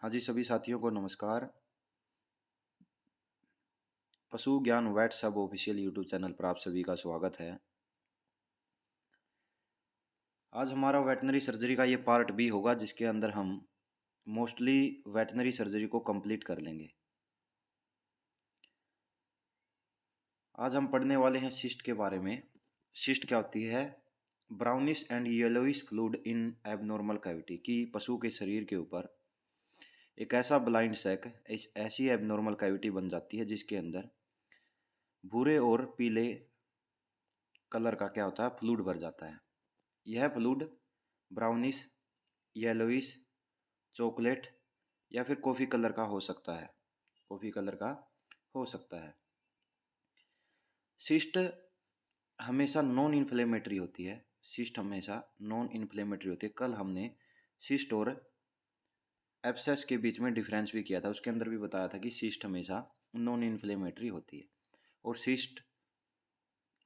हाँ जी, सभी साथियों को नमस्कार। पशु ज्ञान वेट सब ऑफिशियल यूट्यूब चैनल पर आप सभी का स्वागत है। आज हमारा वेटनरी सर्जरी का ये पार्ट बी होगा, जिसके अंदर हम मोस्टली वेटनरी सर्जरी को कंप्लीट कर लेंगे। आज हम पढ़ने वाले हैं सिस्ट के बारे में। सिस्ट क्या होती है? Brownish and yellowish fluid in abnormal cavity, कि पशु के शरीर के ऊपर एक ऐसा ब्लाइंड सैक, ऐसी एबनॉर्मल कैविटी बन जाती है जिसके अंदर भूरे और पीले कलर का क्या होता है, फ्लूइड भर जाता है। यह फ्लूइड ब्राउनिश, येलोइश, चॉकलेट या फिर कॉफ़ी कलर का हो सकता है। कॉफ़ी कलर का हो सकता है। सिस्ट हमेशा नॉन इन्फ्लेमेटरी होती है। सिस्ट हमेशा नॉन इन्फ्लेमेटरी होती है। कल हमने सिस्ट और एब्सेस के बीच में डिफरेंस भी किया था। उसके अंदर भी बताया था कि सिस्ट हमेशा नॉन इन्फ्लेमेटरी होती है और सिस्ट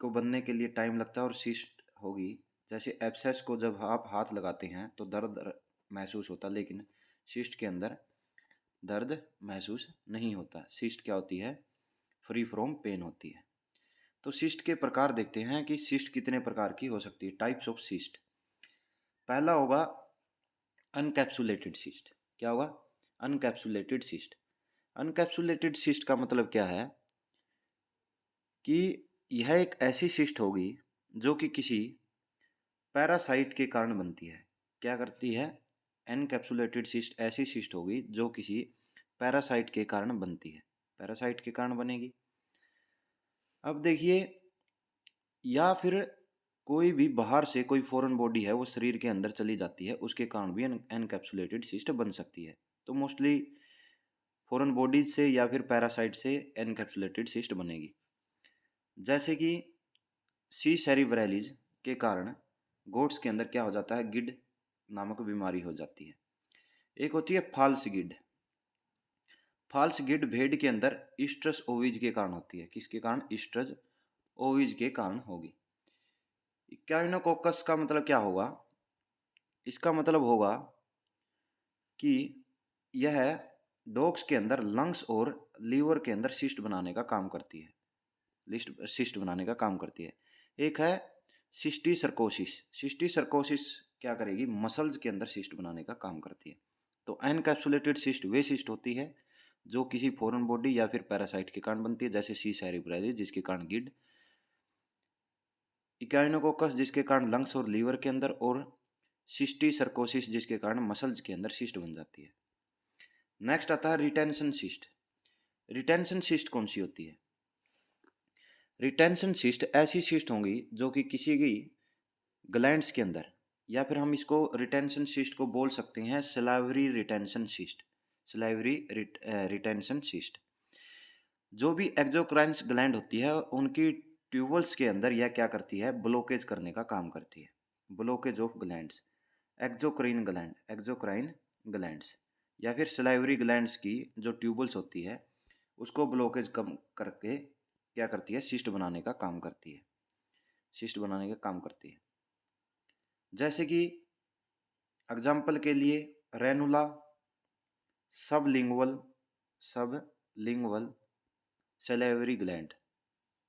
को बनने के लिए टाइम लगता है। और सिस्ट होगी, जैसे एब्सेस को जब आप हाथ लगाते हैं तो दर्द महसूस होता है, लेकिन सिस्ट के अंदर दर्द महसूस नहीं होता। सिस्ट क्या होती है? फ्री फ्रॉम पेन होती है। तो सिस्ट के प्रकार देखते हैं कि सिस्ट कितने प्रकार की हो सकती है। Types of cyst. पहला होगा अनकैप्सुलेटेड सिस्ट। क्या होगा? अनकैप्सुलेटेड सिस्ट। अनकैप्सुलेटेड सिस्ट का मतलब क्या है कि यह एक ऐसी सिस्ट होगी जो कि किसी पैरासाइट के कारण बनती है। क्या करती है? एनकैप्सुलेटेड सिस्ट ऐसी सिस्ट होगी जो किसी पैरासाइट के कारण बनती है। पैरासाइट के कारण बनेगी। अब देखिए, या फिर कोई भी बाहर से कोई फॉरेन बॉडी है वो शरीर के अंदर चली जाती है, उसके कारण भी एनकैप्सुलेटेड सिस्ट बन सकती है। तो मोस्टली फॉरेन बॉडीज से या फिर पैरासाइट से एनकैप्सुलेटेड सिस्ट बनेगी। जैसे कि सी सेरिब्रैलिज के कारण गोट्स के अंदर क्या हो जाता है, गिड नामक बीमारी हो जाती है। एक होती है फाल्स गिड। फाल्स गिड भेड़ के अंदर ईस्ट्रस ओविज के कारण होती है। किसके कारण? ईस्ट्रस ओविज के कारण होगी। इक्याइनोकोकस का मतलब क्या होगा? इसका मतलब होगा कि यह डॉग्स के अंदर लंग्स और लीवर के अंदर सिस्ट बनाने का काम करती है। सिस्ट बनाने का काम करती है। एक है सिस्टिसर्कोसिस। सिस्टिसर्कोसिस क्या करेगी? मसल्स के अंदर सिस्ट बनाने का काम करती है। तो एनकैप्सुलेटेड सिस्ट वे सिस्ट होती है जो किसी फॉरेन बॉडी या फिर पैरासाइट के कारण बनती है, जैसे सी सेरिब्रैलिस जिसके कारण गिड, इक्याइनोकोकस जिसके कारण लंग्स और लीवर के अंदर, और सिस्टिसर्कोसिस जिसके कारण मसल्स के अंदर सिस्ट बन जाती है। नेक्स्ट आता है रिटेंशन सिस्ट। रिटेंशन सिस्ट कौन सी होती है? रिटेंशन सिस्ट ऐसी सिस्ट होंगी जो कि किसी की ग्लैंड्स के अंदर, या फिर हम इसको रिटेंशन सिस्ट को बोल सकते हैं salivary retention cyst. Salivary retention cyst. जो भी एक्सोक्राइन्स ग्लैंड होती है उनकी ट्यूबल्स के अंदर यह क्या करती है? ब्लॉकेज करने का काम करती है। Blockage of glands. Exocrine gland, exocrine glands या फिर सलाइवरी ग्लैंड्स की जो ट्यूबल्स होती है उसको ब्लॉकेज कम करके क्या करती है? सिस्ट बनाने का काम करती है। सिस्ट बनाने का काम करती है। जैसे कि एग्जाम्पल के लिए ranula sublingual, sublingual salivary gland,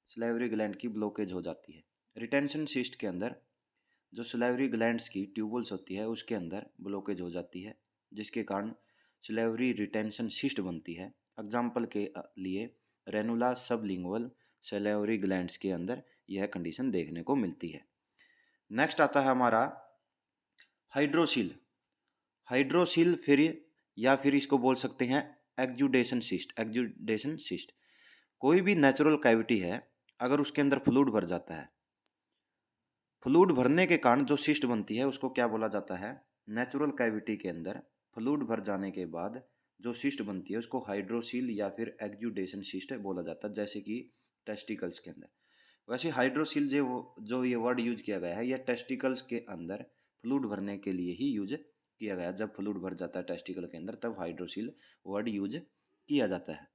salivary gland की ब्लॉकेज हो जाती है। रिटेंशन सिस्ट के अंदर जो सलाइवरी ग्लैंड्स की ट्यूबल्स होती है उसके अंदर ब्लॉकेज हो जाती है, जिसके कारण सलाइवरी रिटेंशन सिस्ट बनती है। एग्जाम्पल के लिए रेनुला सबलिंगुअल सलाइवरी ग्लैंड्स के अंदर यह कंडीशन देखने को मिलती है। नेक्स्ट आता है हमारा हाइड्रोसिल। हाइड्रोसिल फिर या फिर इसको बोल सकते हैं एक्जुडेशन सिस्ट। एक्जुडेशन सिस्ट कोई भी नेचुरल कैविटी है, अगर उसके अंदर फ्लूइड भर जाता है, फ्लूइड भरने के कारण जो सिस्ट बनती है उसको क्या बोला जाता है? नेचुरल कैविटी के अंदर फ्लूइड भर जाने के बाद जो सिस्ट बनती है उसको हाइड्रोसिल या फिर एक्जुडेशन सिस्ट बोला जाता है, जैसे कि टेस्टिकल्स के अंदर। वैसे हाइड्रोसिल जो ये वर्ड यूज किया गया है, यह टेस्टिकल्स के अंदर फ्लूइड भरने के लिए ही यूज किया गया। जब फ्लूइड भर जाता है टेस्टिकल के अंदर तब हाइड्रोसिल वर्ड यूज किया जाता है।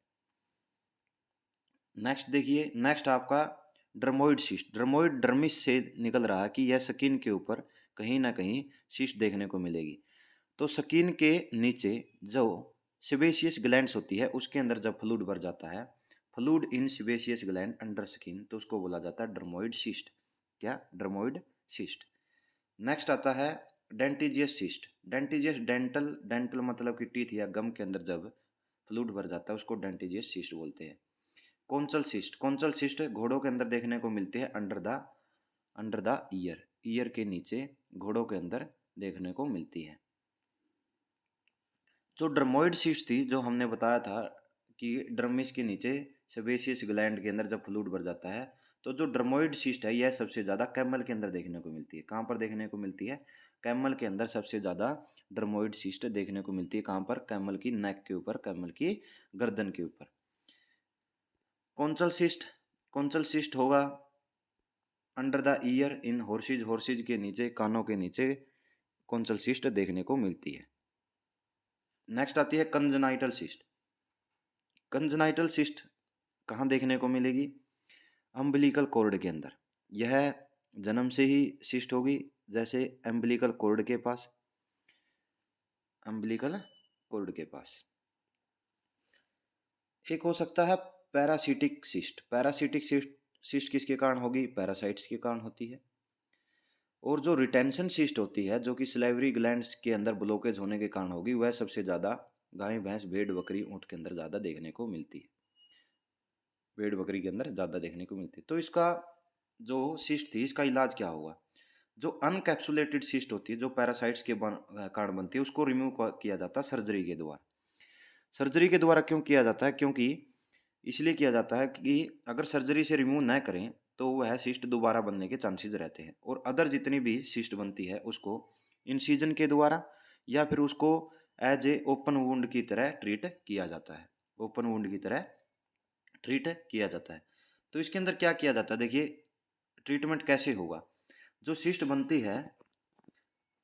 नेक्स्ट देखिए, नेक्स्ट आपका ड्रमोइड सिस्ट। ड्रमोइड डर्मिस से निकल रहा है कि यह स्किन के ऊपर कहीं ना कहीं सिस्ट देखने को मिलेगी। तो स्किन के नीचे जो सेबेशियस ग्लैंड्स होती है उसके अंदर जब फ्लूइड भर जाता है, fluid in sebaceous gland under skin, तो उसको बोला जाता है डर्मोइड सिस्ट। क्या? Dermoid cyst. नेक्स्ट आता है डेंटिजियस सिस्ट। डेंटिजियस डेंटल, डेंटल मतलब कि टीथ या गम के अंदर जब फ्लूइड भर जाता है उसको डेंटिजियस सिस्ट बोलते हैं। Consul cyst. कॉन्सल सिस्ट घोड़ों के अंदर देखने को मिलती है अंडर द ईयर, ईयर के नीचे घोड़ों के अंदर देखने को मिलती है। जो ड्रमोइड सिस्ट थी, जो हमने बताया था कि ड्रमिस के नीचे सेबेशियस ग्लैंड के अंदर जब फ्लूइड भर जाता है, तो जो ड्रमोइड सिस्ट है यह सबसे ज़्यादा कैमल के अंदर देखने को मिलती है। कहाँ पर देखने को मिलती है? कैमल के अंदर सबसे ज़्यादा ड्रमोइड सिस्ट देखने को मिलती है। कहाँ पर? कैमल की नेक के ऊपर, कैमल की गर्दन के ऊपर। Consul cyst. कॉन्सल सिस्ट होगा under the year in horse's, horse's के नीचे, कानों के नीचे कॉन्सल सिस्ट देखने को मिलती है। नेक्स्ट आती है कंजनाइटल सिस्ट। कंजनाइटल सिस्ट कहाँ देखने को मिलेगी? अम्बिलिकल कॉर्ड के अंदर। यह जन्म से ही सिस्ट होगी, जैसे अम्बिलिकल कॉर्ड के पास, अम्बिलिकल कॉर्ड के पास। एक हो सकता है पैरासिटिक सिस्ट। पैरासिटिक सिस्ट किसके कारण होगी? पैरासाइट्स के कारण होती है। और जो रिटेंशन सिस्ट होती है, जो कि सलाइवरी ग्लैंड्स के अंदर ब्लॉकेज होने के कारण होगी, वह सबसे ज़्यादा गाय, भैंस, भेड़, बकरी, ऊँट के अंदर ज़्यादा देखने को मिलती है। भेड़ बकरी के अंदर ज़्यादा देखने को मिलती है। तो इसका जो सिस्ट थी, इसका इलाज क्या होगा? जो अनकैप्सुलेटेड सिस्ट होती है, जो पैरासाइट्स के कारण बनती है, उसको रिमूव किया जाता है सर्जरी के द्वारा। सर्जरी के द्वारा क्यों किया जाता है? क्योंकि इसलिए किया जाता है कि अगर सर्जरी से रिमूव न करें तो वह सिस्ट दोबारा बनने के चांसेस रहते हैं। और अदर जितनी भी सिस्ट बनती है उसको इंसिजन के द्वारा या फिर उसको एज ए ओपन वुंड की तरह ट्रीट किया जाता है। ओपन वुंड की तरह ट्रीट किया जाता है। तो इसके अंदर क्या किया जाता है? देखिए ट्रीटमेंट कैसे होगा। जो सिस्ट बनती है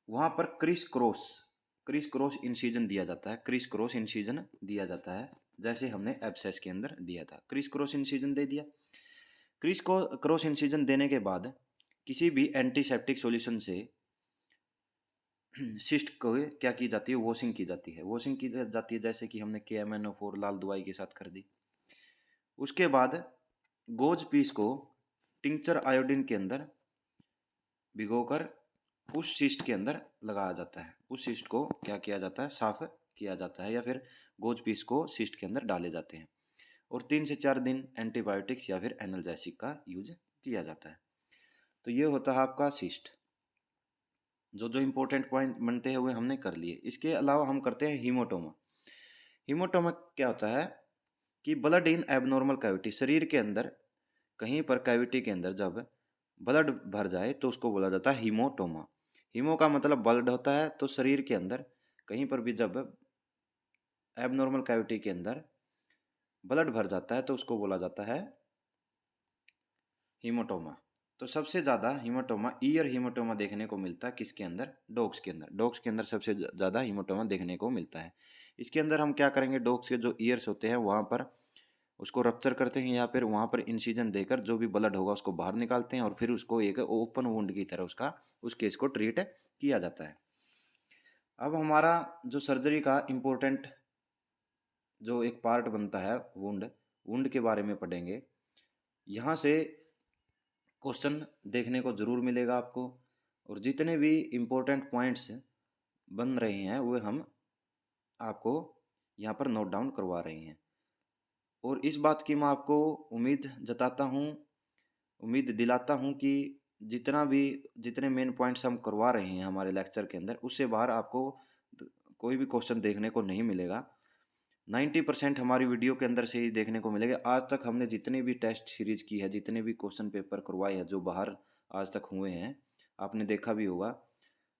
वहाँ पर क्रिस क्रॉस इंसिजन दिया जाता है। क्रिस क्रॉस इंसिजन दिया जाता है, जैसे हमने एब्सेस के अंदर दिया था। क्रिस क्रॉस इंसिजन दे दिया। क्रिस क्रॉस इंसिजन देने के बाद किसी भी एंटीसेप्टिक सॉल्यूशन से सिस्ट को क्या की जाती है? वॉशिंग की जाती है। वॉशिंग की जाती है जैसे कि हमने KMNO4 लाल दवाई के साथ कर दी। उसके बाद गोज पीस को टिंचर आयोडीन के अंदर भिगोकर उस सिस्ट के अंदर लगाया जाता है। उस सिस्ट को क्या किया जाता है? साफ किया जाता है, या फिर गोज पीस को सिस्ट के अंदर डाले जाते हैं। और 3 से 4 दिन एंटीबायोटिक्स या फिर एनाल्जेसिक का यूज किया जाता है। तो ये होता है आपका सिस्ट। जो जो इम्पोर्टेंट पॉइंट बनते हैं वे हमने कर लिए। इसके अलावा हम करते हैं हीमोटोमा। हीमोटोमा क्या होता है कि ब्लड इन एबनॉर्मल कैविटी, शरीर के अंदर कहीं पर कैविटी के अंदर जब ब्लड भर जाए तो उसको बोला जाता है हीमोटोमा। हीमो का मतलब ब्लड होता है, तो शरीर के अंदर कहीं पर भी जब एबनॉर्मल कैविटी के अंदर ब्लड भर जाता है तो उसको बोला जाता है हीमोटोमा। तो सबसे ज़्यादा हीमोटोमा, ईयर हीमोटोमा देखने को मिलता है किसके अंदर? डॉग्स के अंदर। डॉग्स के अंदर सबसे ज़्यादा हीमोटोमा देखने को मिलता है। इसके अंदर हम क्या करेंगे? डॉग्स के जो ईयर्स होते हैं वहाँ पर उसको रप्चर करते हैं, या फिर वहाँ पर इंसिजन देकर जो भी ब्लड होगा उसको बाहर निकालते हैं, और फिर उसको एक ओपन वुंड की तरह उस केस को ट्रीट किया जाता है। अब हमारा जो सर्जरी का इम्पोर्टेंट जो एक पार्ट बनता है वुंड के बारे में पढ़ेंगे। यहाँ से क्वेश्चन देखने को ज़रूर मिलेगा आपको, और जितने भी इम्पोर्टेंट पॉइंट्स बन रहे हैं वे हम आपको यहाँ पर नोट डाउन करवा रहे हैं। और इस बात की मैं आपको उम्मीद दिलाता हूँ कि जितने मेन पॉइंट्स हम करवा रहे हैं हमारे लेक्चर के अंदर, उससे बाहर आपको कोई भी क्वेश्चन देखने को नहीं मिलेगा। 90% हमारी वीडियो के अंदर से ही देखने को मिलेगा। आज तक हमने जितनी भी टेस्ट सीरीज की है, जितने भी क्वेश्चन पेपर करवाए हैं जो बाहर आज तक हुए हैं, आपने देखा भी होगा।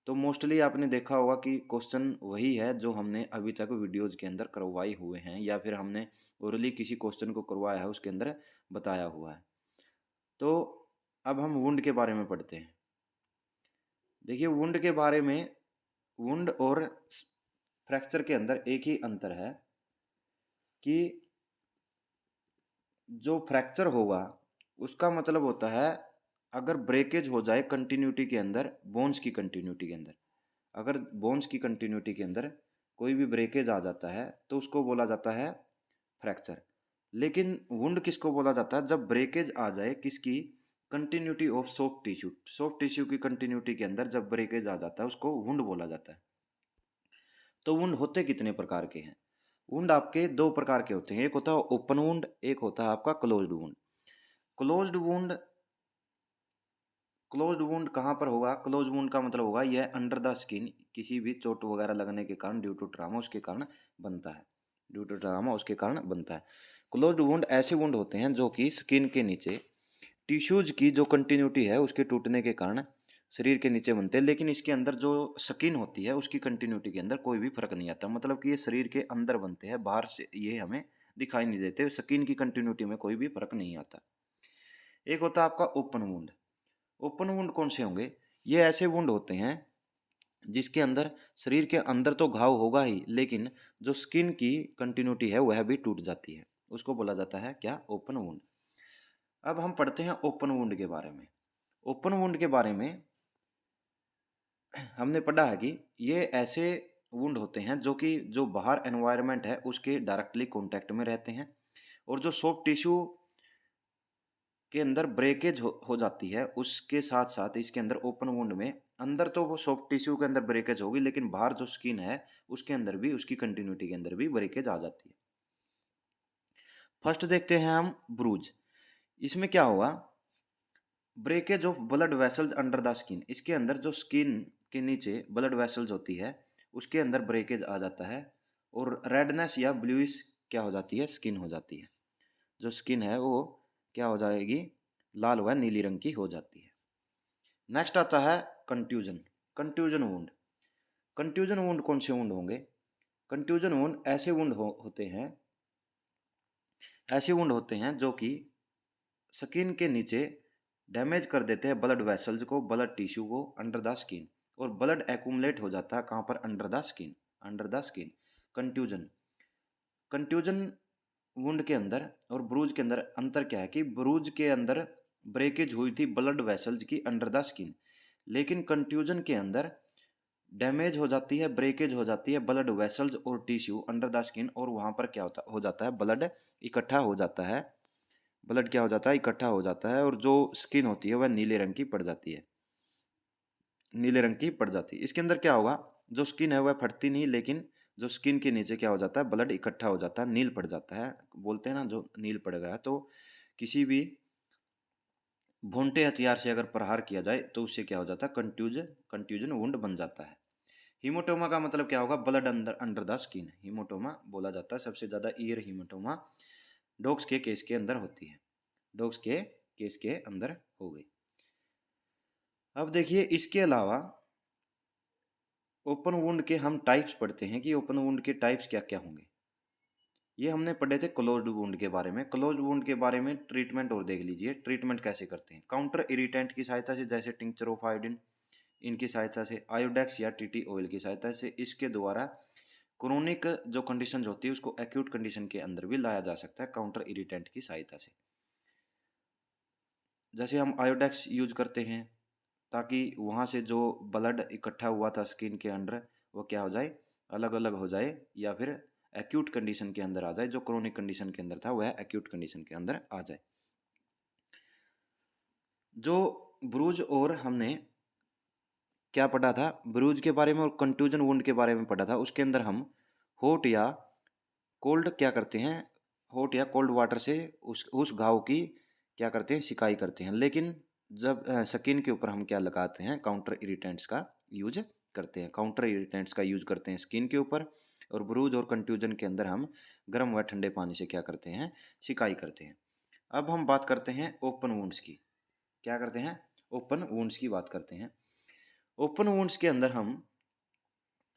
तो मोस्टली आपने देखा होगा कि क्वेश्चन वही है जो हमने अभी तक वीडियोज़ के अंदर करवाए हुए हैं, या फिर हमने ओरली किसी क्वेश्चन को करवाया है उसके अंदर बताया हुआ है। तो अब हम वुंड के बारे में पढ़ते हैं। देखिए वुंड के बारे में, वुंड और फ्रैक्चर के अंदर एक ही अंतर है कि जो फ्रैक्चर होगा उसका मतलब होता है अगर ब्रेकेज हो जाए कंटिन्यूटी के अंदर, बोन्स की कंटिन्यूटी के अंदर, अगर बोन्स की कंटिन्यूटी के अंदर कोई भी ब्रेकेज आ जाता है तो उसको बोला जाता है फ्रैक्चर। लेकिन वुंड किसको बोला जाता है? जब ब्रेकेज आ जाए किसकी? Continuity of soft tissue. Soft tissue की कंटिन्यूटी के अंदर जब ब्रेकेज आ जाता है उसको वुंड बोला जाता है। तो वुंड होते कितने प्रकार के हैं? वुंड आपके दो प्रकार के होते हैं, एक होता है ओपन वुंड, एक होता है आपका closed wound. Closed wound, closed wound कहाँ पर होगा? क्लोज वुंड का मतलब होगा यह अंडर द स्किन, किसी भी चोट वगैरह लगने के कारण, ड्यू टू ट्रामा उसके कारण बनता है, ड्यू टू ट्रामा उसके कारण बनता है। क्लोज्ड वुंड ऐसे वुंड होते हैं जो कि स्किन के नीचे टिश्यूज की जो कंटिन्यूटी है उसके टूटने के कारण शरीर के नीचे बनते हैं, लेकिन इसके अंदर जो स्किन होती है उसकी कंटिन्यूटी के अंदर कोई भी फर्क नहीं आता। मतलब कि ये शरीर के अंदर बनते हैं, बाहर से ये हमें दिखाई नहीं देते, स्किन की कंटिन्यूटी में कोई भी फर्क नहीं आता। एक होता है आपका ओपन वुंड। ओपन वुंड कौन से होंगे? ये ऐसे वुंड होते हैं जिसके अंदर शरीर के अंदर तो घाव होगा ही, लेकिन जो स्किन की कंटिन्यूटी है वह भी टूट जाती है, उसको बोला जाता है क्या? Open wound. अब हम पढ़ते हैं ओपन वुंड के बारे में। ओपन वुंड के बारे में हमने पढ़ा है कि ये ऐसे वुंड होते हैं जो कि जो बाहर एनवायरनमेंट है उसके डायरेक्टली कांटेक्ट में रहते हैं, और जो सॉफ्ट टिश्यू के अंदर ब्रेकेज हो जाती है उसके साथ साथ इसके अंदर ओपन वुंड में अंदर तो वो सॉफ्ट टिश्यू के अंदर ब्रेकेज होगी, लेकिन बाहर जो स्किन है उसके अंदर भी, उसकी कंटिन्यूटी के अंदर भी ब्रेकेज आ जाती है। फर्स्ट देखते हैं हम ब्रूज। इसमें क्या होगा? Breakage of blood vessels under the skin. इसके अंदर जो स्किन के नीचे ब्लड वेसल्स होती है उसके अंदर ब्रेकेज आ जाता है, और रेडनेस या ब्लूइश क्या हो जाती है? स्किन हो जाती है। जो स्किन है वो क्या हो जाएगी? लाल व नीली रंग की हो जाती है। नेक्स्ट आता है contusion. Contusion wound. Contusion wound कौन से वुंड होंगे? कंट्यूजन वुंड ऐसे वुंड होते हैं, ऐसे वुंड होते हैं जो कि स्किन के नीचे डैमेज कर देते हैं ब्लड वेसल्स को, ब्लड टिश्यू को अंडर द स्किन, और ब्लड एक्यूमुलेट हो जाता है कहाँ पर? Under the skin, under the skin. Contusion. Contusion wound के अंदर और ब्रूज के अंदर अंतर क्या है कि ब्रूज के अंदर ब्रेकेज हुई थी ब्लड वेसल्स की अंडर द स्किन, लेकिन कंट्यूजन के अंदर डैमेज हो जाती है, ब्रेकेज हो जाती है ब्लड वेसल्स और टिश्यू अंडर द स्किन, और वहां पर क्या होता हो जाता है? ब्लड इकट्ठा हो जाता है, ब्लड क्या हो जाता है? इकट्ठा हो जाता है, और जो स्किन होती है वह नीले रंग की पड़ जाती है, नीले रंग की पड़ जाती है। इसके अंदर क्या होगा? जो स्किन है वह फटती नहीं, लेकिन जो स्किन के नीचे क्या हो जाता है? ब्लड इकट्ठा हो जाता है, नील पड़ जाता है। बोलते हैं ना जो नील पड़ गया, तो किसी भी भोंटे हथियार से अगर प्रहार किया जाए तो उससे क्या हो जाता है? कंट्यूजन वुंड बन जाता है। हीमोटोमा का मतलब क्या होगा? ब्लड अंदर अंडर द स्किन, हीमोटोमा बोला जाता है। सबसे ज्यादा ईयर हीमोटोमा डॉग्स के केस के अंदर होती है, डॉग्स के केस के अंदर हो गई। अब देखिए इसके अलावा ओपन वुंड के हम टाइप्स पढ़ते हैं कि ओपन वुंड के टाइप्स क्या क्या होंगे। ये हमने पढ़े थे क्लोज्ड वुंड के बारे में। क्लोज्ड वुंड के बारे में ट्रीटमेंट और देख लीजिए, ट्रीटमेंट कैसे करते हैं। काउंटर इरिटेंट की सहायता से, जैसे टिंक्चर ऑफ आयोडीन, इनकी सहायता से, आयोडेक्स या टीटी ऑयल की सहायता से, इसके द्वारा क्रोनिक जो कंडीशन होती है उसको एक्यूट कंडीशन के अंदर भी लाया जा सकता है काउंटर इरिटेंट की सहायता से। जैसे हम आयोडेक्स यूज करते हैं ताकि वहाँ से जो ब्लड इकट्ठा हुआ था स्किन के अंदर वो क्या हो जाए? अलग अलग हो जाए, या फिर एक्यूट कंडीशन के अंदर आ जाए, जो क्रोनिक कंडीशन के अंदर था वह एक्यूट कंडीशन के अंदर आ जाए। जो ब्रूज और हमने क्या पढ़ा था? ब्रूज के बारे में और कंट्यूजन वुंड के बारे में पढ़ा था। उसके अंदर हम हॉट या कोल्ड क्या करते हैं? हॉट या कोल्ड वाटर से उस घाव की क्या करते हैं? सिकाई करते हैं। लेकिन जब स्किन के ऊपर हम क्या लगाते हैं? काउंटर इरिटेंट्स का यूज करते हैं, काउंटर इरिटेंट्स का यूज करते हैं स्किन के ऊपर। और ब्रूज और कंट्यूजन के अंदर हम गर्म व ठंडे पानी से क्या करते हैं? सिकाई करते हैं। अब हम बात करते हैं ओपन वुंड्स की। क्या करते हैं? ओपन वुंड्स की बात करते हैं। ओपन वुंड्स के अंदर हम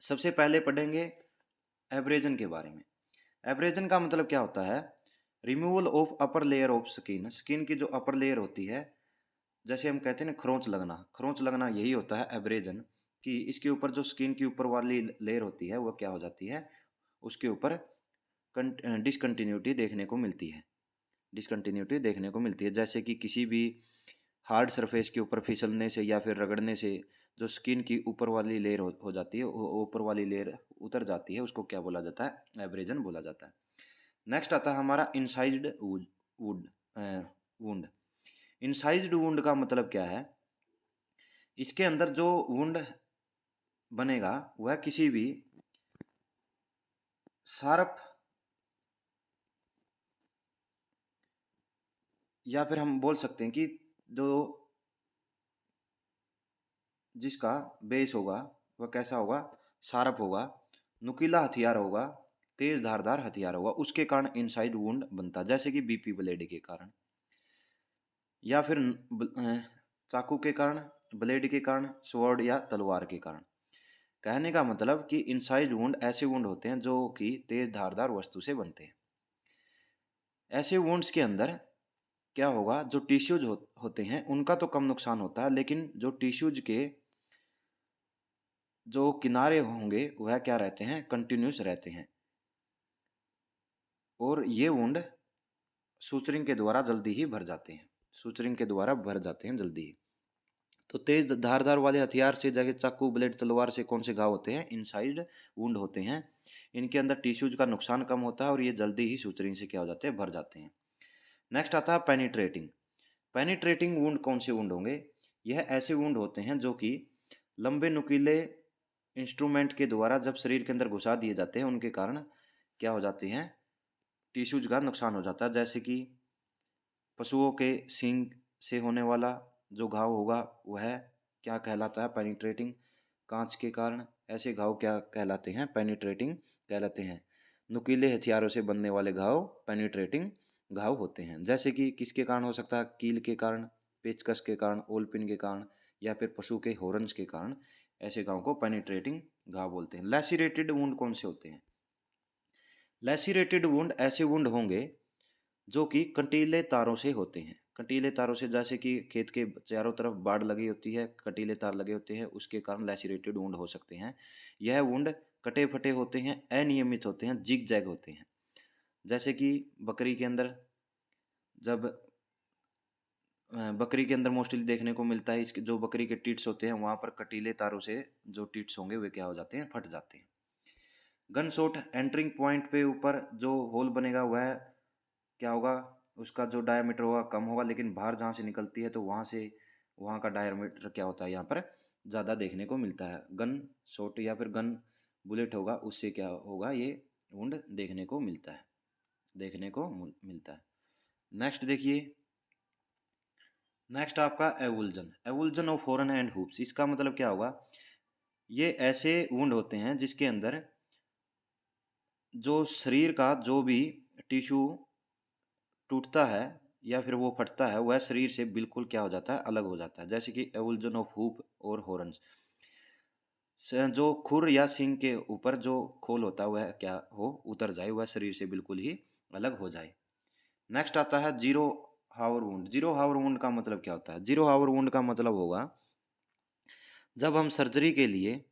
सबसे पहले पढ़ेंगे एब्रेजन के बारे में। एब्रेजन का मतलब क्या होता है? Removal of upper layer of skin. Skin की जो अपर लेयर होती है, जैसे हम कहते हैं ना खरोंच लगना, खरोंच लगना यही होता है एब्रेजन, कि इसके ऊपर जो स्किन की ऊपर वाली लेयर होती है वो क्या हो जाती है? उसके ऊपर डिसकंटिन्यूटी देखने को मिलती है, डिसकंटिन्यूटी देखने को मिलती है। जैसे कि किसी भी हार्ड सरफेस के ऊपर फिसलने से या फिर रगड़ने से जो स्किन की ऊपर वाली लेयर हो जाती है, वो ऊपर वाली लेयर उतर जाती है, उसको क्या बोला जाता है? एब्रेजन बोला जाता है। नेक्स्ट आता है हमारा incised would wound. Incised wound का मतलब क्या है? इसके अंदर जो वुंड बनेगा वह किसी भी शार्प या फिर हम बोल सकते हैं कि जो जिसका बेस होगा वह कैसा होगा? शार्प होगा, नुकीला हथियार होगा, तेज धारदार हथियार होगा, उसके कारण इनसाइड वुंड बनता है, जैसे कि बीपी ब्लेड के कारण या फिर चाकू के कारण, ब्लेड के कारण, स्वॉर्ड या तलवार के कारण। कहने का मतलब कि इनसाइड वुंड ऐसे वुंड होते हैं जो कि तेज धारदार वस्तु से बनते हैं। ऐसे वुंड्स के अंदर क्या होगा? जो टिश्यूज होते हैं उनका तो कम नुकसान होता है, लेकिन जो टिश्यूज के जो किनारे होंगे वह क्या रहते हैं? कंटिन्यूस रहते हैं, और ये वुंड सूचरिंग के द्वारा जल्दी ही भर जाते हैं, सूचरिंग के द्वारा भर जाते हैं जल्दी ही। तो तेज धारदार वाले हथियार से, जैसे चाकू, ब्लेड, तलवार से कौन से घाव होते हैं? इनसाइड वुंड होते हैं। इनके अंदर टिश्यूज का नुकसान कम होता है और ये जल्दी ही सूचरिंग से क्या हो जाते हैं? भर जाते हैं। नेक्स्ट आता है पेनिट्रेटिंग। पेनिट्रेटिंग वुंड कौन से वुंड होंगे? यह ऐसे वुंड होते हैं जो कि लंबे नुकीले इंस्ट्रूमेंट के द्वारा जब शरीर के अंदर घुसा दिए जाते हैं, उनके कारण क्या हो जाते हैं? टिश्यूज का नुकसान हो जाता है, जैसे कि पशुओं के सींग से होने वाला जो घाव होगा वह क्या कहलाता है? पेनिट्रेटिंग। कांच के कारण ऐसे घाव क्या कहलाते हैं? पेनिट्रेटिंग कहलाते हैं। नुकीले हथियारों से बनने वाले घाव पेनिट्रेटिंग घाव होते हैं। जैसे कि किसके कारण हो सकता है? कील के कारण, पेचकस के कारण, ओलपिन के कारण या फिर पशु के हॉर्न्स के कारण ऐसे घाव को पेनिट्रेटिंग घाव बोलते हैं। लैसिरेटेड वुंड कौन से होते हैं? लैसिरेटेड वुंड ऐसे वुंड होंगे जो कि कंटीले तारों से होते हैं। कंटीले तारों से, जैसे कि खेत के चारों तरफ बाड़ लगी होती है, कंटीले तार लगे होते हैं, उसके कारण लैसिरेटेड वुंड हो सकते हैं। यह वुंड कटे फटे होते हैं, अनियमित होते हैं, जिग जैग होते हैं। जैसे कि बकरी के अंदर, जब बकरी के अंदर मोस्टली देखने को मिलता है, इसके जो बकरी के टिट्स होते हैं वहाँ पर कटीले तारों से जो टिट्स होंगे वे क्या हो जाते हैं? फट जाते हैं। गन शॉट एंटरिंग पॉइंट पे ऊपर जो होल बनेगा वह क्या होगा? उसका जो डायमीटर होगा कम होगा, लेकिन बाहर जहाँ से निकलती है तो वहाँ का डायमीटर क्या होता है? यहाँ पर ज़्यादा देखने को मिलता है। गन शॉट या फिर गन बुलेट होगा, उससे क्या होगा? ये वुंड देखने को मिलता है, देखने को मिलता है। नेक्स्ट देखिए, नेक्स्ट आपका एवुल्जन। एवुल्जन ऑफ हॉर्न एंड हुप्स, इसका मतलब क्या होगा? ये ऐसे वुंड होते हैं जिसके अंदर जो शरीर का जो भी टिश्यू टूटता है या फिर वो फटता है, वह शरीर से बिल्कुल क्या हो जाता है? अलग हो जाता है। जैसे कि एवुल्जन ऑफ हुप और हॉर्न्स, जो खुर या सिंग के ऊपर जो खोल होता है वह क्या हो? उतर जाए, वह शरीर से बिल्कुल ही अलग हो जाए। नेक्स्ट आता है जीरो हावर वुंड। जीरो हावर वुंड का मतलब क्या होता है? जीरो हावर वुंड का मतलब होगा जब हम सर्जरी के लिए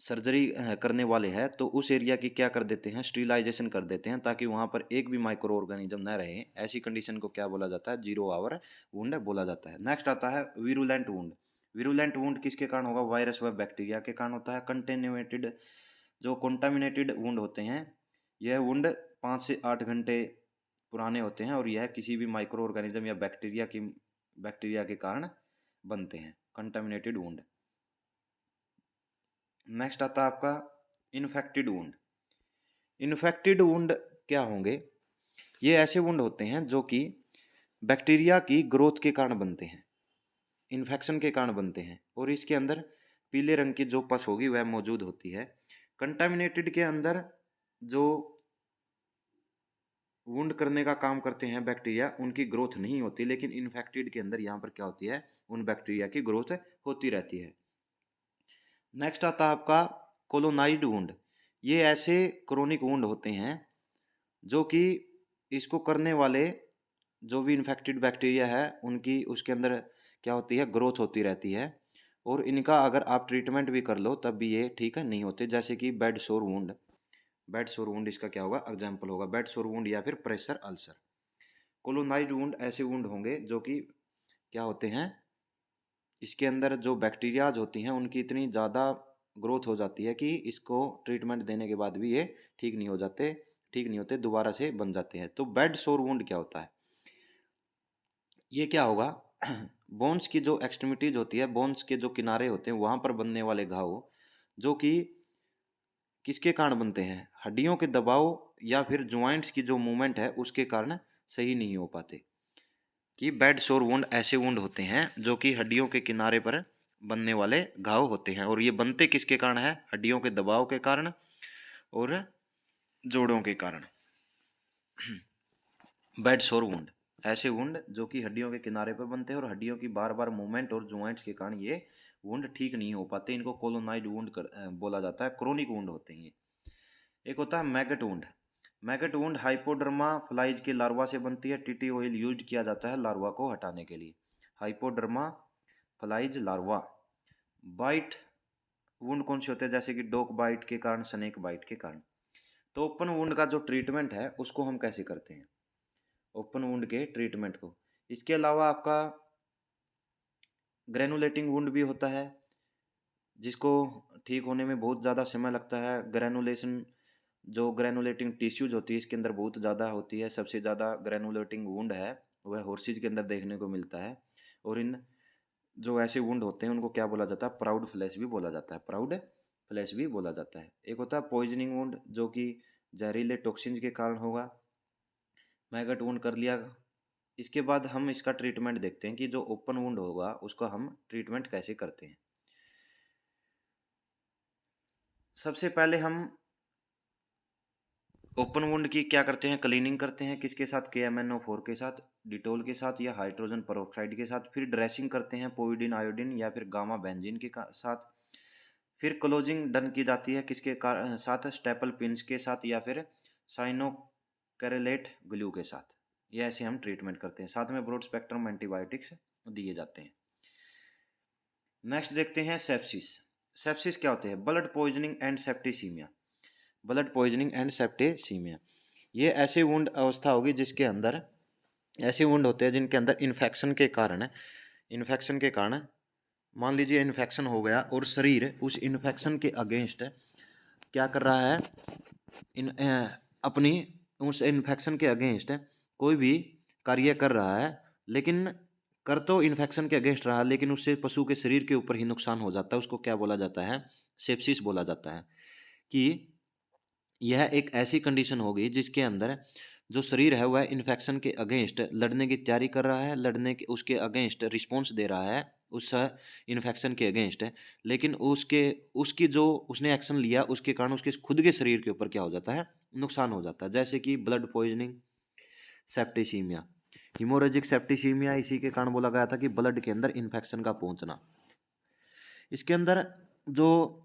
सर्जरी करने वाले हैं तो उस एरिया की क्या कर देते हैं? स्टीलाइजेशन कर देते हैं, ताकि वहाँ पर एक भी माइक्रो ऑर्गेनिज्म न रहे। ऐसी कंडीशन को क्या बोला जाता है? जीरो आवर वुंड बोला जाता है। नेक्स्ट आता है विरुलेंट वुंड। विरुलेंट वुंड किसके कारण होगा? वायरस व बैक्टीरिया के कारण होता है। कंटेमिनेटेड, जो कंटामिनेटेड वुंड होते हैं, यह वुंड 5 से 8 घंटे पुराने होते हैं और यह किसी भी माइक्रो ऑर्गेनिज्म या बैक्टीरिया के कारण बनते हैं, कंटामिनेटेड वुंड। नेक्स्ट आता है आपका इन्फेक्टेड वुंड। इन्फेक्टेड वुंड क्या होंगे? ये ऐसे वुंड होते हैं जो कि बैक्टीरिया की ग्रोथ के कारण बनते हैं, इन्फेक्शन के कारण बनते हैं, और इसके अंदर पीले रंग की जो पस होगी वह मौजूद होती है। कंटामिनेटेड के अंदर जो वुंड करने का काम करते हैं बैक्टीरिया, उनकी ग्रोथ नहीं होती, लेकिन इन्फेक्टेड के अंदर यहाँ पर क्या होती है? उन बैक्टीरिया की ग्रोथ होती रहती है। नेक्स्ट आता है आपका कोलोनाइज्ड वुंड। ये ऐसे क्रोनिक वुंड होते हैं जो कि इसको करने वाले जो भी इन्फेक्टेड बैक्टीरिया है उनकी उसके अंदर क्या होती है? ग्रोथ होती रहती है, और इनका अगर आप ट्रीटमेंट भी कर लो तब भी ये ठीक है नहीं होते। जैसे कि बेड सोर वुंड। बेड सोर वुंड इसका क्या होगा? एग्जाम्पल होगा बेड सोर वुंड या फिर प्रेशर अल्सर। कोलोनाइज्ड वुंड ऐसे वुंड होंगे जो कि क्या होते हैं? इसके अंदर जो बैक्टीरियाज होती हैं उनकी इतनी ज़्यादा ग्रोथ हो जाती है कि इसको ट्रीटमेंट देने के बाद भी ये ठीक नहीं होते, दोबारा से बन जाते हैं। तो बेड सोर वुंड क्या होता है? ये क्या होगा? बोन्स की जो एक्सट्रीमिटीज होती है, बोन्स के जो किनारे होते हैं वहाँ पर बनने वाले घाव, जो कि किसके कारण बनते हैं? हड्डियों के दबाव या फिर ज्वाइंट्स की जो मूवमेंट है उसके कारण सही नहीं हो पाते। कि बेड सोर वुंड ऐसे वुंड होते हैं जो कि हड्डियों के किनारे पर बनने वाले घाव होते हैं, और ये बनते किसके कारण है? हड्डियों के दबाव के कारण और जोड़ों के कारण। बेड सोर वुंड ऐसे वुंड जो कि हड्डियों के किनारे पर बनते हैं और हड्डियों की बार बार मूवमेंट और ज्वाइंट्स के कारण ये वुंड ठीक नहीं हो पाते, इनको कोलोनाइड वुंड बोला जाता है, क्रोनिक वुंड होते हैं ये। एक होता है maggot wound. Maggot wound hypoderma flies के लार्वा से बनती है। टीटी ऑयल यूज किया जाता है लार्वा को हटाने के लिए। हाइपोडर्मा फ्लाइज लार्वा। बाइट वुंड कौन से होते हैं? जैसे कि डॉग बाइट के कारण, स्नेक बाइट के कारण। तो ओपन वुंड का जो ट्रीटमेंट है उसको हम कैसे करते हैं? ओपन वुंड के ट्रीटमेंट को, इसके अलावा आपका ग्रेनुलेटिंग वुंड भी होता है जिसको ठीक होने में बहुत ज़्यादा समय लगता है। ग्रेनुलेशन, जो ग्रेनुलेटिंग टिश्यूज होती है इसके अंदर बहुत ज़्यादा होती है। सबसे ज़्यादा ग्रेनुलेटिंग वुंड है वह हॉर्सेज के अंदर देखने को मिलता है। और इन जो ऐसे वुंड होते हैं उनको क्या बोला जाता है? प्राउड फ्लैश भी बोला जाता है। प्राउड फ्लैश भी बोला जाता है। एक होता है पॉइजनिंग वुंड जो कि जहरीले टॉक्सिन्स के कारण होगा। मैगट वुंड कर लिया। इसके बाद हम इसका ट्रीटमेंट देखते हैं कि जो ओपन वुंड होगा उसका हम ट्रीटमेंट कैसे करते हैं। सबसे पहले हम ओपन वुंड की क्या करते हैं? क्लीनिंग करते हैं। किसके साथ? KMnO4 के साथ, डिटोल के साथ या हाइड्रोजन पेरोक्साइड के साथ। फिर ड्रेसिंग करते हैं पोविडिन आयोडीन या फिर गामा बेंजीन के साथ। फिर क्लोजिंग डन की जाती है किसके साथ? स्टेपल पिन्स के साथ या फिर साइनोकैरेलेट ग्लू के साथ। ये ऐसे हम ट्रीटमेंट करते हैं। साथ में ब्रॉड स्पेक्ट्रम एंटीबायोटिक्स दिए जाते हैं। नेक्स्ट देखते हैं सेप्सिस। सेप्सिस क्या होते हैं? Blood poisoning and septicaemia. Blood poisoning and septicaemia, ये ऐसे वुंड अवस्था होगी जिसके अंदर, ऐसे वुंड होते हैं जिनके अंदर इन्फेक्शन के कारण मान लीजिए इन्फेक्शन हो गया और शरीर उस इन्फेक्शन के अगेंस्ट क्या कर रहा है? अपनी उस इन्फेक्शन के अगेंस्ट कोई भी कार्य कर रहा है, लेकिन कर तो इन्फेक्शन के अगेंस्ट रहा लेकिन उससे पशु के शरीर के ऊपर ही नुकसान हो जाता है। उसको क्या बोला जाता है? सेप्सिस बोला जाता है। कि यह एक ऐसी कंडीशन होगी जिसके अंदर जो शरीर है वह इन्फेक्शन के अगेंस्ट लड़ने की तैयारी कर रहा है, लड़ने के उसके अगेंस्ट रिस्पॉन्स दे रहा है उस इन्फेक्शन के अगेंस्ट, लेकिन उसकी जो उसने एक्शन लिया उसके कारण उसके खुद के शरीर के ऊपर क्या हो जाता है? नुकसान हो जाता है। जैसे कि blood poisoning, septicaemia, haemorrhagic septicaemia इसी के कारण बोला गया था कि ब्लड के अंदर इन्फेक्शन का पहुंचना। इसके अंदर जो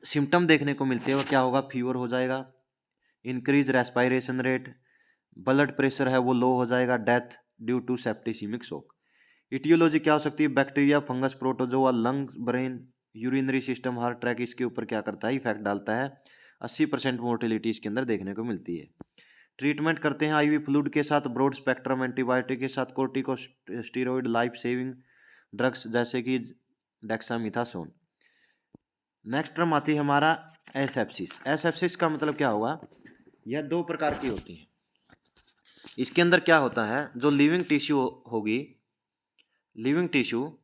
सिम्टम देखने को मिलते हैं वो क्या होगा? फीवर हो जाएगा, increase respiration rate, blood pressure है वो लो हो जाएगा, death due to septicemic shock. Etiology क्या हो सकती है? Bacteria, fungus, protozoa, lung, brain, urinary system, heart, tract, इसके ऊपर क्या करता है? इफेक्ट डालता है। 80% मोर्टेलिटी इसके अंदर देखने को मिलती है। ट्रीटमेंट करते हैं IV फ्लूइड के साथ, ब्रॉड स्पेक्ट्रम एंटीबायोटिक के साथ, कोर्टिकोस्टेरॉइड, लाइफ सेविंग ड्रग्स जैसे कि डेक्सामेथासोन। नेक्स्ट टर्म आती है हमारा एसेप्सिस। एसेप्सिस का मतलब क्या होगा? यह दो प्रकार की होती है। इसके अंदर क्या होता है? जो लिविंग टिश्यू होगी, लिविंग टिश्यू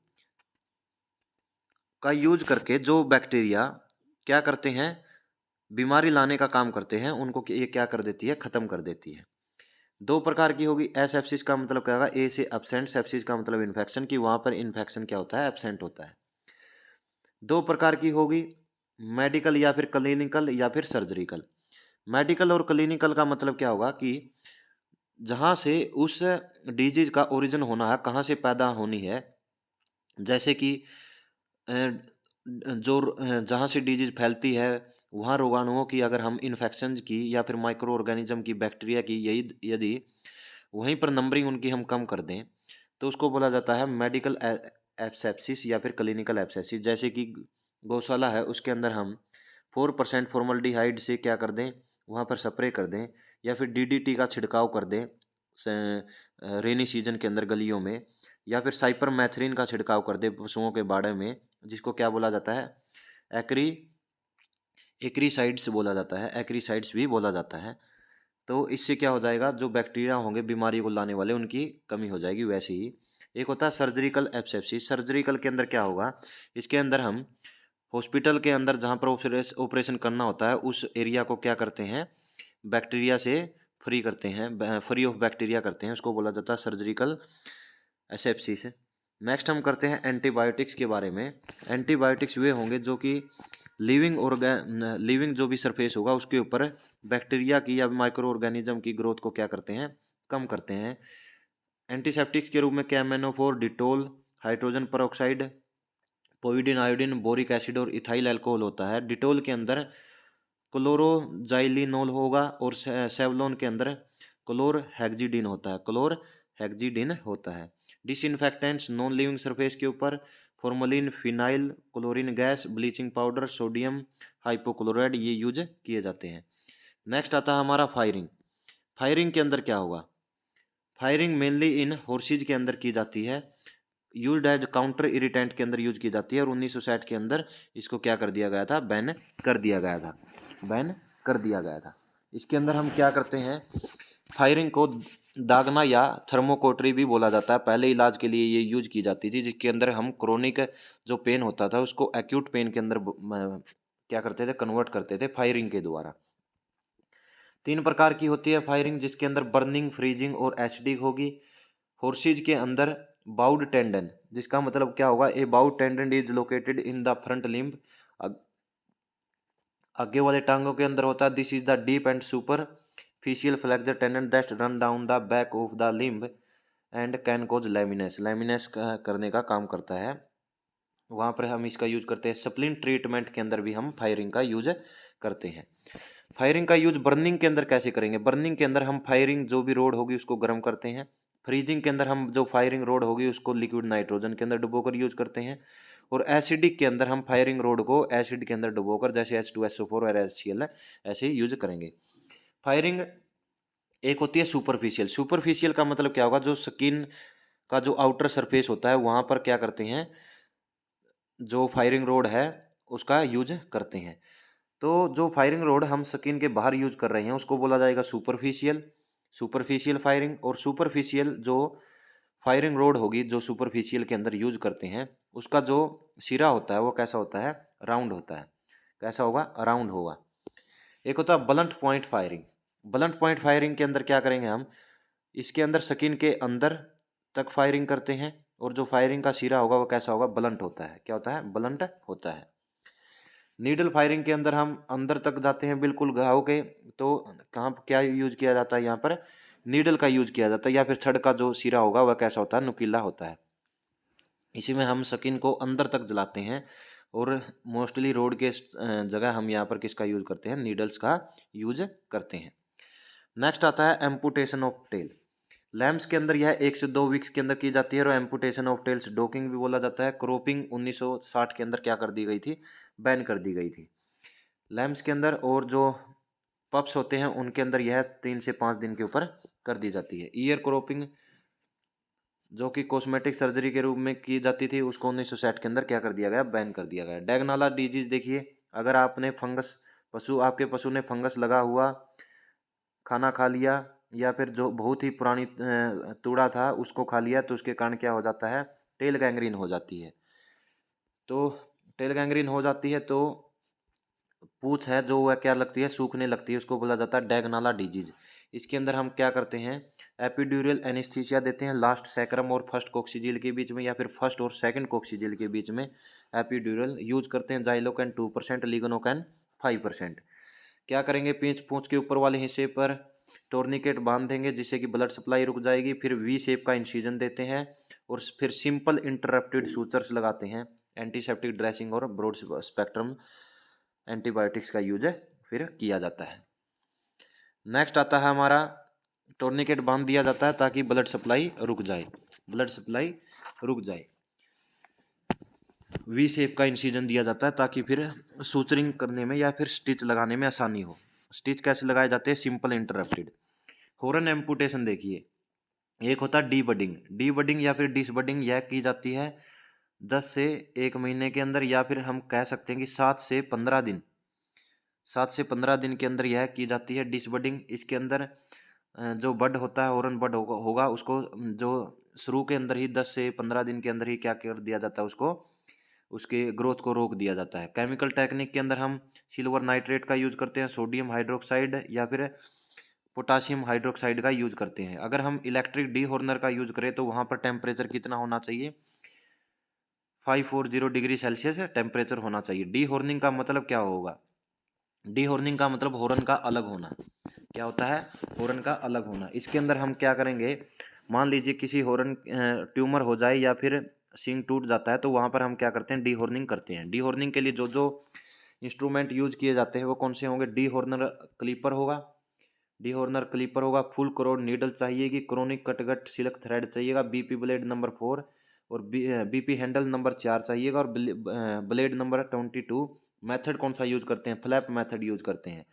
का यूज करके जो बैक्टीरिया क्या करते हैं? बीमारी लाने का काम करते हैं, उनको ये क्या कर देती है? खत्म कर देती है। दो प्रकार की होगी। एसेप्सिस का मतलब क्या होगा? ए से एब्सेंट, सेप्सिस का मतलब इन्फेक्शन, की वहां पर इन्फेक्शन क्या होता है? एब्सेंट होता है। दो प्रकार की होगी, मेडिकल या फिर क्लिनिकल या फिर सर्जरिकल। मेडिकल और क्लिनिकल का मतलब क्या होगा? कि जहाँ से उस डिजीज का ओरिजिन होना है, कहाँ से पैदा होनी है, जैसे कि जहाँ से डिजीज फैलती है वहाँ रोगाणुओं की अगर हम इन्फेक्शन की या फिर माइक्रो ऑर्गेनिज्म की, बैक्टीरिया की, यही यदि वहीं पर नंबरिंग उनकी हम कम कर दें तो उसको बोला जाता है मेडिकल एब्सेप्सिस या फिर क्लिनिकल एब्सेप्सिस। जैसे कि गौशाला है उसके अंदर हम 4% फॉर्मल्डिहाइड से क्या कर दें? वहाँ पर स्प्रे कर दें, या फिर DDT का छिड़काव कर दें रेनी सीजन के अंदर गलियों में, या फिर साइपरमेथ्रिन का छिड़काव कर दे पशुओं के बाड़े में, जिसको क्या बोला जाता है, एक्रीसाइड्स बोला जाता है, एक्रीसाइड्स भी बोला जाता है। तो इससे क्या हो जाएगा, जो बैक्टीरिया होंगे बीमारी को लाने वाले उनकी कमी हो जाएगी। वैसे ही एक होता है सर्जिकल एब्सेप्सिस। सर्जिकल के अंदर क्या होगा, इसके अंदर हम हॉस्पिटल के अंदर जहाँ पर ऑपरेशन करना होता है उस एरिया को क्या करते हैं, बैक्टीरिया से फ्री करते हैं, फ्री ऑफ बैक्टीरिया करते हैं, उसको बोला जाता है सर्जिकल एसेप्सिस। नेक्स्ट हम करते हैं एंटीबायोटिक्स के बारे में। एंटीबायोटिक्स वे होंगे जो कि लिविंग जो भी सरफेस होगा उसके ऊपर बैक्टीरिया की या माइक्रो ऑर्गेनिज्म की ग्रोथ को क्या करते हैं, कम करते हैं। एंटीसेप्टिक्स के रूप में कैमेनोफोर, Dettol, hydrogen peroxide, povidone, iodine, boric acid और इथाइल अल्कोहल होता है। डिटोल के अंदर क्लोरोजाइलिनोल होगा और सेवलोन के अंदर क्लोरहेक्सिडिन होता है, क्लोरहेक्सिडिन होता है। डिसइंफेक्टेंट्स नॉन लिविंग सरफेस के ऊपर formalin, phenyl, chlorine gas, bleaching powder, sodium hypochloride ये यूज किए जाते हैं। नेक्स्ट आता है हमारा फायरिंग। फायरिंग के अंदर क्या होगा, फायरिंग मेनली इन हॉर्सेज के अंदर की जाती है, यूज्ड एज काउंटर इरिटेंट के अंदर यूज की जाती है और 1960 के अंदर इसको क्या कर दिया गया था, बैन कर दिया गया था, बैन कर दिया गया था। इसके अंदर हम क्या करते हैं, फायरिंग को दागना या थर्मोकोटरी भी बोला जाता है। पहले इलाज के लिए ये यूज की जाती थी, जिसके अंदर हम क्रोनिक जो पेन होता था उसको एक्यूट पेन के अंदर क्या करते थे, कन्वर्ट करते थे फायरिंग के द्वारा। 3 प्रकार की होती है फायरिंग, जिसके अंदर बर्निंग, फ्रीजिंग और एसिडिक होगी। हॉर्सेज के अंदर बाउड टेंडन, जिसका मतलब क्या होगा, a bowed tendon is located in the front limb, आगे वाले टांगों के अंदर होता है। This is the deep and superficial flexor tendon that run down the back of the limb and can cause lameness, lameness करने का काम करता है। वहाँ पर हम इसका यूज करते हैं। स्प्लिन ट्रीटमेंट के अंदर भी हम फायरिंग का यूज करते हैं। फायरिंग का यूज बर्निंग के अंदर कैसे करेंगे, बर्निंग के अंदर हम फायरिंग जो भी रोड होगी उसको गर्म करते हैं। फ्रीजिंग के अंदर हम जो फायरिंग रोड होगी उसको लिक्विड नाइट्रोजन के अंदर डुबोकर यूज करते हैं। और एसिडिक के अंदर हम फायरिंग रोड को एसिड के अंदर डुबोकर, जैसे H2SO4 और HCl ऐसे ही यूज करेंगे। फायरिंग एक होती है सुपरफिशियल। सुपरफिशियल का मतलब क्या होगा, जो स्किन का जो आउटर सरफेस होता है वहाँ पर क्या करते हैं, जो फायरिंग रोड है उसका यूज करते हैं। तो जो फायरिंग रोड हम स्किन के बाहर यूज कर रहे हैं उसको बोला जाएगा सुपरफिशियल, सुपरफिशियल फायरिंग। और सुपरफिशियल जो फायरिंग रोड होगी जो सुपरफिशियल के अंदर यूज करते हैं उसका जो सिरा होता है वो कैसा होता है, राउंड होता है। कैसा होगा, राउंड होगा। एक होता है blunt point firing. Blunt point firing के अंदर क्या करेंगे हम, इसके अंदर स्किन के अंदर तक फायरिंग करते हैं और जो फायरिंग का सिरा होगा वो कैसा होगा, ब्लंट होता है। क्या होता है, ब्लंट होता है। नीडल फायरिंग के अंदर हम अंदर तक जाते हैं बिल्कुल घाव के, तो कहाँ क्या यूज किया जाता है, यहाँ पर नीडल का यूज किया जाता है। या फिर छड़ का जो सिरा होगा वह कैसा होता है, नुकीला होता है। इसी में हम स्किन को अंदर तक जलाते हैं और मोस्टली रोड के जगह हम यहाँ पर किसका यूज करते हैं, नीडल्स का यूज करते हैं। नेक्स्ट आता है एम्पुटेशन ऑफ टेल। लैम्स के अंदर यह 1 से 2 वीक्स के अंदर की जाती है और एम्पुटेशन ऑफ टेल्स डोकिंग भी बोला जाता है। क्रॉपिंग 1960 के अंदर क्या कर दी गई थी, बैन कर दी गई थी लैम्स के अंदर। और जो पप्स होते हैं उनके अंदर यह 3 से 5 दिन के ऊपर कर दी जाती है। ईयर क्रॉपिंग जो कि कॉस्मेटिक सर्जरी के रूप में की जाती थी उसको 1960 के अंदर क्या कर दिया गया, बैन कर दिया गया। डैगनाला डिजीज देखिए, अगर आपने फंगस आपके पशु ने फंगस लगा हुआ खाना खा लिया या फिर जो बहुत ही पुरानी तूड़ा था उसको खा लिया तो उसके कारण क्या हो जाता है, टेल गैंग्रीन हो जाती है। तो टेल गैंग्रीन हो जाती है तो पूंछ है जो वह क्या लगती है, सूखने लगती है, उसको बोला जाता है डैगनाला डिजीज। इसके अंदर हम क्या करते हैं, एपिड्यूरल एनेस्थीसिया देते हैं लास्ट सैक्रम और फर्स्ट कोक्सीजिल के बीच में, या फिर फर्स्ट और सेकंड कोक्सीजिल के बीच में एपिड्यूरल यूज करते हैं। जाइलोकैन 2%, लिगनोकैन 5%। क्या करेंगे, पूंछ के ऊपर वाले हिस्से पर टोर्निकेट बांध देंगे जिससे कि ब्लड सप्लाई रुक जाएगी। फिर वी शेप का इंसिजन देते हैं और फिर सिंपल इंटरप्टेड सूचर्स लगाते हैं। एंटीसेप्टिक ड्रेसिंग और ब्रॉड स्पेक्ट्रम एंटीबायोटिक्स का यूज फिर किया जाता है। नेक्स्ट आता है हमारा टोर्निकेट बांध दिया जाता है ताकि ब्लड सप्लाई रुक जाए, ब्लड सप्लाई रुक जाए। वी शेप का इंसिजन दिया जाता है ताकि फिर सूचरिंग करने में या फिर स्टिच लगाने में आसानी हो। स्टिच कैसे लगाए जाते हैं, सिंपल इंटरप्टेड। हॉर्न एम्पुटेशन देखिए, एक होता है डी बडिंग। डी बडिंग या फिर डिस बडिंग यह की जाती है 10 से 1 महीने के अंदर, या फिर हम कह सकते हैं कि 7 से 15 दिन के अंदर यह की जाती है डिस बडिंग। इसके अंदर जो बड होता है, हॉर्न बड होगा उसको जो शुरू के अंदर ही 10 से 15 दिन के अंदर ही क्या कर दिया जाता है, उसको उसके ग्रोथ को रोक दिया जाता है। केमिकल टेक्निक के अंदर हम सिल्वर नाइट्रेट का यूज करते हैं, सोडियम हाइड्रोक्साइड या फिर पोटासियम हाइड्रोक्साइड का यूज करते हैं। अगर हम इलेक्ट्रिक डी हॉर्नर का यूज करें तो वहाँ पर टेम्परेचर कितना होना चाहिए, 540 डिग्री सेल्सियस टेम्परेचर होना चाहिए। डी हॉर्निंग का मतलब क्या होगा, डी हॉर्निंग का मतलब हॉर्न का अलग होना। क्या होता है, हॉर्न का अलग होना। इसके अंदर हम क्या करेंगे, मान लीजिए किसी हॉर्न ट्यूमर हो जाए या फिर सींग टूट जाता है, तो वहाँ पर हम क्या करते हैं, डी हॉर्निंग करते हैं। डी हॉर्निंग के लिए जो जो इंस्ट्रूमेंट यूज किए जाते हैं वो कौन से होंगे, डी हॉर्नर क्लीपर होगा, डी हॉर्नर क्लीपर होगा, फुल क्रोड नीडल चाहिएगी, क्रोनिक कटगट सिल्क थ्रेड चाहिएगा, बीपी ब्लेड नंबर 4 और बीपी हैंडल नंबर 4 चाहिएगा, और ब्लेड नंबर 22। मेथड कौन सा यूज करते हैं, फ्लैप मेथड यूज करते हैं।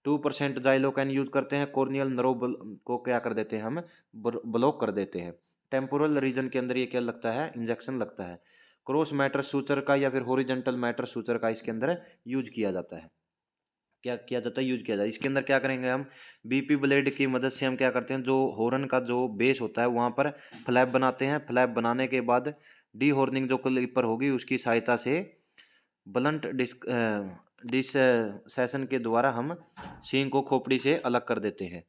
2% जाइलोकैन यूज करते हैं। कॉर्नियल नर्व को क्या कर देते हैं हम, ब्लॉक कर देते हैं। टेम्पोरल रीजन के अंदर ये क्या लगता है, इंजेक्शन लगता है। क्रॉस मैटर सूचर का या फिर हॉरिजॉन्टल मैटर सूचर का इसके अंदर यूज किया जाता है। क्या किया जाता है, यूज किया जाता है। इसके अंदर क्या करेंगे हम, बीपी ब्लेड की मदद से हम क्या करते हैं, जो हॉर्न का जो बेस होता है वहाँ पर फ्लैप बनाते हैं। फ्लैप बनाने के बाद डी हॉर्निंग जो क्लिपर होगी उसकी सहायता से ब्लंट डिस सेशन के द्वारा हम सींग को खोपड़ी से अलग कर देते हैं।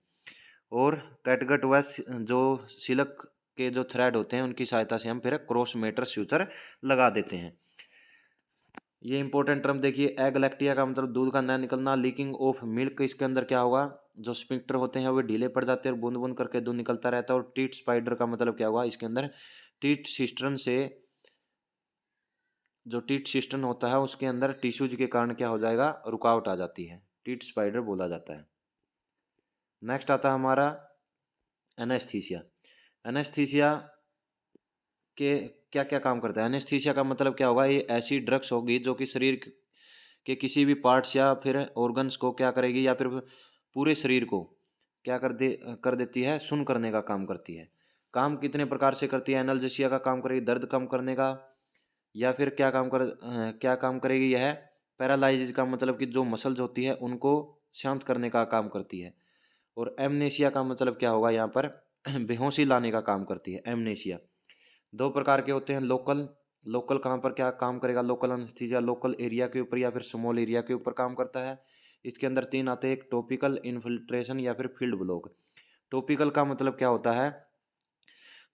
और कैटगट व जो सिलक के जो थ्रेड होते हैं उनकी सहायता से हम फिर क्रॉस मेटर सूचर लगा देते हैं। ये इंपॉर्टेंट टर्म देखिए, एगलैक्टिया का मतलब दूध का न निकलना। लीकिंग ऑफ मिल्क, इसके अंदर क्या होगा, जो स्पिंक्टर होते हैं वो ढीले पड़ जाते हैं और बूंद बूंद करके दूध निकलता रहता है। और टीट स्पाइडर का मतलब क्या हुआ, इसके अंदर टीट सिस्टर्न से, जो टीट सिस्टर्न होता है उसके अंदर टिश्यूज के कारण क्या हो जाएगा, रुकावट आ जाती है, टीट स्पाइडर बोला जाता है। नेक्स्ट आता है हमारा एनेस्थीसिया। एनेस्थीसिया के क्या क्या काम करता है, एनेस्थीसिया का मतलब क्या होगा, ये ऐसी ड्रग्स होगी जो कि शरीर के किसी भी पार्ट्स या फिर ऑर्गन्स को क्या करेगी, या फिर पूरे शरीर को क्या कर देती है, सुन्न करने का काम करती है। काम कितने प्रकार से करती है, एनाल्जेसिया का काम करेगी दर्द कम करने का, या फिर क्या काम करेगी, यह पैरालाइज का मतलब कि जो मसल्स होती है उनको शांत करने का काम करती है। और एमनेशिया का मतलब क्या होगा, यहाँ पर बेहोशी लाने का काम करती है एमनेशिया। दो प्रकार के होते हैं, लोकल, लोकल कहाँ पर क्या काम करेगा, लोकल एनेस्थीसिया लोकल एरिया के ऊपर या फिर स्मॉल एरिया के ऊपर काम करता है। इसके अंदर 3 आते हैं, एक टॉपिकल, इन्फिल्ट्रेशन या फिर फील्ड ब्लॉक। टॉपिकल का मतलब क्या होता है,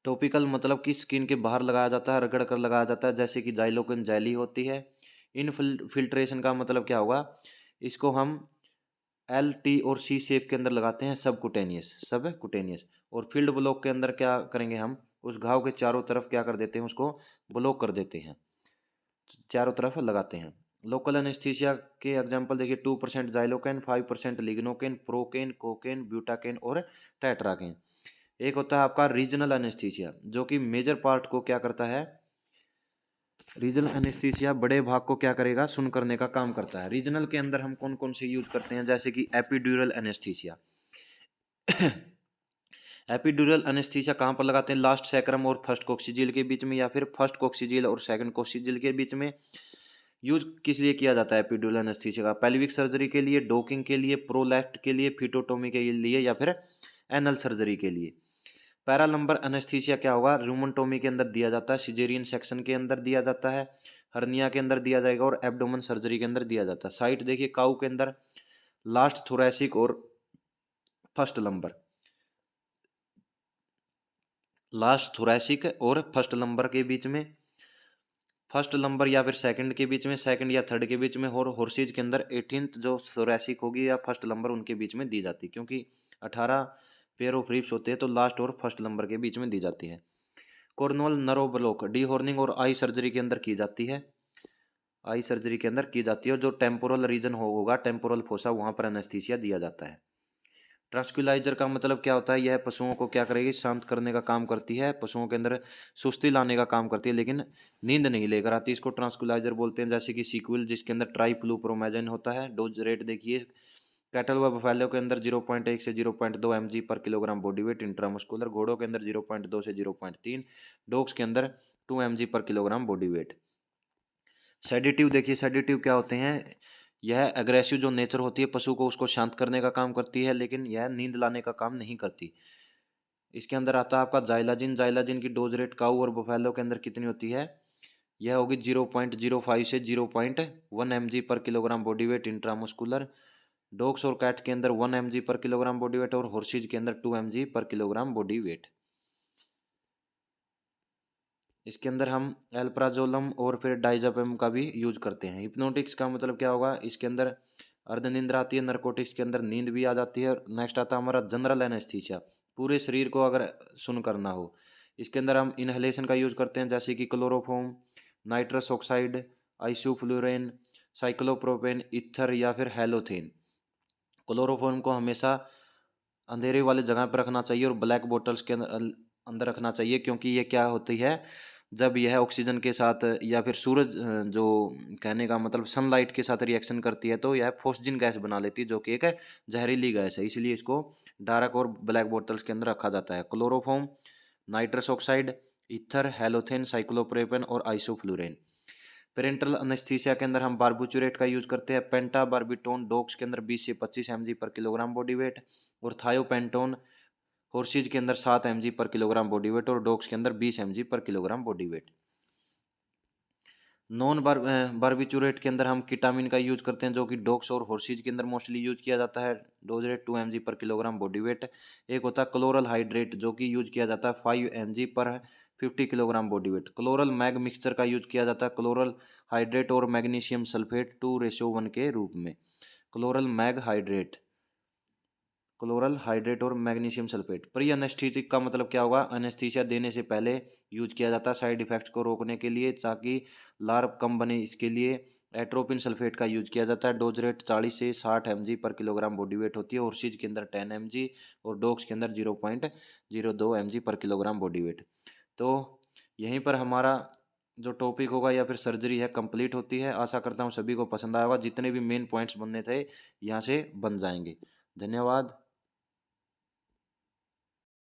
टॉपिकल मतलब कि स्किन के बाहर लगाया जाता है, रगड़ कर लगाया जाता है, जैसे कि जाइलोकिन जेली होती है। इनफिल्ट्रेशन का मतलब क्या होगा, इसको हम L, T और C शेप के अंदर लगाते हैं, सब कुटेनियस। और फील्ड ब्लॉक के अंदर क्या करेंगे, हम उस घाव के चारों तरफ क्या कर देते हैं, उसको ब्लॉक कर देते हैं, चारों तरफ लगाते हैं। लोकल एनेस्थीसिया के एग्जांपल देखिए, 2% जाइलोकेन, 5% लिग्नोकेन, प्रोकेन, कोकेन, ब्यूटाकेन और टेट्राकेन। एक होता है आपका रीजनल एनेस्थीसिया, जो कि मेजर पार्ट को क्या करता है, रीजनल एनेस्थीसिया बड़े भाग को क्या करेगा, सुन करने का काम करता है। रीजनल के अंदर हम कौन कौन से यूज करते हैं, जैसे कि एपिड्यूरल एनेस्थीसिया। एपिड्यूरल एनेस्थीसिया कहाँ पर लगाते हैं, लास्ट सैक्रम और फर्स्ट कोक्सीजिल के बीच में, या फिर फर्स्ट कोक्सीजिल और सेकंड कोक्सीजिल के बीच में। यूज किस लिए किया जाता है एपिड्यूरल एनेस्थीसिया का, पेल्विक सर्जरी के लिए, डोकिंग के लिए, प्रोलैक्ट के लिए, फिटोटोमी के लिए, या फिर एनल सर्जरी के लिए। पैरालंबर एनेस्थीसिया क्या होगा, रूमनटोमी के अंदर दिया जाता है, सिजेरियन सेक्शन के अंदर दिया जाता है, हर्निया के अंदर दिया जाएगा, और एब्डोमेन सर्जरी के अंदर दिया जाता है। साइट देखिए, काऊ के अंदर लास्ट थोरैसिक और फर्स्ट लंबर, लास्ट थोरैसिक और फर्स्ट लंबर के बीच में, फर्स्ट लंबर या फिर सेकंड के बीच में, सेकंड या थर्ड के बीच में, और हॉर्सेज के अंदर 18th जो थोरैसिक होगी या फर्स्ट लंबर उनके बीच में दी जाती है, क्योंकि 18 पेयर ऑफ रिब्स होते हैं तो लास्ट और फर्स्ट लंबर के बीच में दी जाती है। कॉर्नवल नर्व ब्लॉक डी हॉर्निंग और आई सर्जरी के अंदर की जाती है, आई सर्जरी के अंदर की जाती है, और जो टेम्पोरल रीजन होगा, टेम्पोरल फोसा, वहाँ पर एनेस्थीसिया दिया जाता है। ट्रांसक्यूलाइजर का मतलब क्या होता है, यह पशुओं को क्या करेगी, शांत करने का काम करती है, पशुओं के अंदर सुस्ती लाने का काम करती है, लेकिन नींद नहीं लेकर आती, इसको ट्रांसक्यूलाइजर बोलते हैं। जैसे कि सीक्वल जिसके अंदर ट्राइफ्लूप्रोमेजन होता है, डोज रेट देखिए कैटल व बफेलो के अंदर 0.1 से 0.2 mg पर किलोग्राम बॉडी वेट इंट्रामस्कुलर, घोड़ों के अंदर 0.2 से 0.3, डॉग्स के अंदर 2 mg पर किलोग्राम बॉडी वेट। सेडेटिव देखिए, सेडेटिव क्या होते हैं? यह एग्रेसिव जो नेचर होती है पशु को, उसको शांत करने का काम करती है, लेकिन यह नींद लाने का काम नहीं करती। इसके अंदर आता है आपका जाइलाजिन। जाइलाजिन की डोज रेट काऊ और बफेलो के अंदर कितनी होती है? यह होगी 0.05 से 0.1 mg पर kilogram body wait intramuscular. Dogs और कैट के अंदर 1 mg पर किलोग्राम बॉडी वेट और हॉर्सेज के अंदर 2 mg पर किलोग्राम बॉडी वेट। इसके अंदर हम एल्प्राजोलम और फिर डाइजापेम का भी यूज करते हैं। हिप्नोटिक्स का मतलब क्या होगा? इसके अंदर अर्धनिंद्रा आती है, नारकोटिक्स के अंदर नींद भी आ जाती है। नेक्स्ट आता है हमारा जनरल एनेस्थीसिया, पूरे शरीर को अगर सुन करना हो। इसके अंदर हम इनहेलेशन का यूज करते हैं, जैसे कि chloroform, nitrous oxide, isoflurane, cyclopropane, ether या फिर हेलोथेन। क्लोरोफॉर्म को हमेशा अंधेरे वाले जगह पर रखना चाहिए और ब्लैक बोतल्स के अंदर अंदर रखना चाहिए, क्योंकि ये क्या होती है, जब यह ऑक्सीजन के साथ या फिर सूरज जो कहने का मतलब सनलाइट के साथ रिएक्शन करती है तो यह फॉस्जिन गैस बना लेती है, जो कि एक जहरीली गैस है। इसलिए इसको डार्क और ब्लैक बोतल्स के अंदर रखा जाता है। Chloroform, nitrous oxide, ether, halothane, cyclopropane और आइसोफ्लुरेन। पेरेंटल अनेस्थीसिया के अंदर हम बारबुचुरेट का यूज करते हैं। पेंटा बारबिटोन डॉग्स के अंदर 20 से 25 mg पर किलोग्राम बॉडी वेट और थायोपेंटोन हॉर्सेज के अंदर 7 mg पर किलोग्राम बॉडी वेट और डॉग्स के अंदर 20 mg पर kilogram body wait. Non barbiturate के अंदर हम किटामिन का यूज करते हैं, जो कि डॉग्स और हॉर्सेज के अंदर मोस्टली यूज किया जाता है। डोज रेट 2 mg पर किलोग्राम बॉडी वेट। एक होता है क्लोरल हाइड्रेट, जो कि यूज किया जाता है 5 mg पर 50 kilogram body weight. Chloral mag mixture का यूज किया जाता है क्लोरल हाइड्रेट और मैग्नीशियम सल्फेट 2:1 के रूप में। Chloral mag hydrate, chloral hydrate और मैग्नीशियम सल्फेट। प्री एनेस्थीसिक का मतलब क्या होगा? एनेस्थीसिया देने से पहले यूज किया जाता है साइड इफेक्ट्स को रोकने के लिए, ताकि लार्व कम बने, इसके लिए एट्रोपिन सल्फेट का यूज किया जाता है। डोज रेट 40 से 60 mg पर किलोग्राम बॉडी वेट होती है। हॉर्सेज के अंदर 10 mg और डॉग्स के अंदर 0.02 mg पर किलोग्राम बॉडी वेट। तो यहीं पर हमारा जो टॉपिक होगा या फिर सर्जरी है कंप्लीट होती है। आशा करता हूँ सभी को पसंद आया होगा। जितने भी मेन पॉइंट्स बनने थे यहाँ से बन जाएंगे। धन्यवाद।